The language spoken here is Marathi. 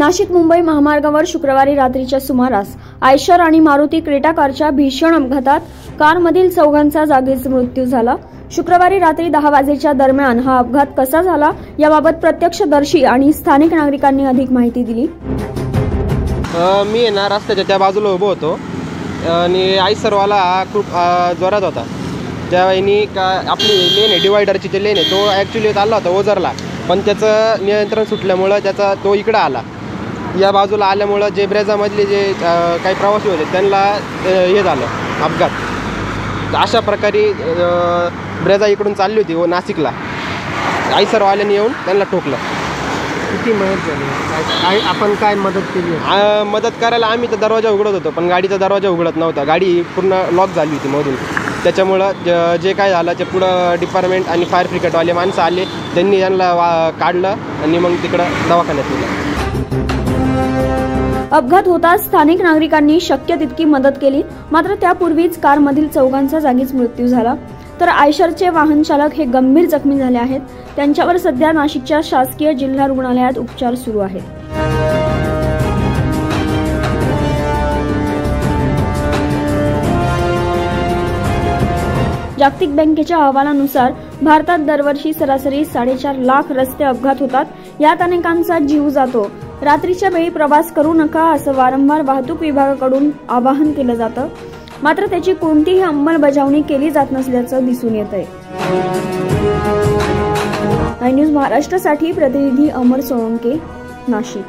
नाशिक मुंबई महामार्गावर शुक्रवारी रात्रीच्या सुमारास आयशर आणि मारुती क्रेटा कारच्या भीषण अपघातात कारमधील चौघांचा जागीच मृत्यू झाला। शुक्रवारी रात्री 10 वाजेच्या दरम्यान हा अपघात कसा झाला याबाबत प्रत्यक्षदर्शी आणि स्थानिक नागरिकांनी अधिक माहिती दिली। मी ना रस्त्याच्या त्या बाजूला उभो होतो आणि आयसरवाला खूप जोरात होता। त्यावेळी आपली लेन आहे डिवायडरची जी लेन आहे तो ॲक्च्युली चालला होता ओझरला, पण त्याचं नियंत्रण सुटल्यामुळं तो इकडं आला। या बाजूला आल्यामुळं जे ब्रेझामधले जे काही प्रवासी होते त्यांना हे झालं अपघात। अशा प्रकारे ब्रेझा इकडून चालली होती व नाशिकला आयसरवाल्याने येऊन त्यांना ठोकलं। किती मदत झाली? आपण काय मदत केली? मदत करायला आम्ही तर दरवाजा उघडत होतो, पण गाडीचा दरवाजा उघडत नव्हता, गाडी पूर्ण लॉक झाली होती मधून। त्याच्यामुळं जे काय झालं ते पुढं डिपार्टमेंट आणि फायर ब्रिगेडवाले माणसं आले, त्यांनी यांना काढलं आणि मग तिकडं दवाखान्यात नेलं। अपघात होताच स्थानिक नागरिकांनी शक्य तितकी मदत केली, मात्र त्यापूर्वीच कारमधील चौघांचा जागीच मृत्यू झाला। तर आयशरचे वाहन चालक हे गंभीर जखमी झाले आहेत। त्यांच्यावर सध्या नाशिकच्या शासकीय जिल्हा रुग्णालयात उपचार सुरू आहेत। जागतिक बँकेच्या अहवालानुसार भारतात दरवर्षी सरासरी 4.5 लाख रस्ते अपघात होतात, यात अनेकांचा जीव जातो। रात्रीच्या वेळी प्रवास करू नका असं वारंवार वाहतूक विभागाकडून आवाहन केलं जातं, मात्र त्याची कोणतीही अंमलबजावणी केली जात नसल्याचं दिसून येतंय। आय न्यूज महाराष्ट्रासाठी प्रतिनिधी अमर सोळंके, नाशिक।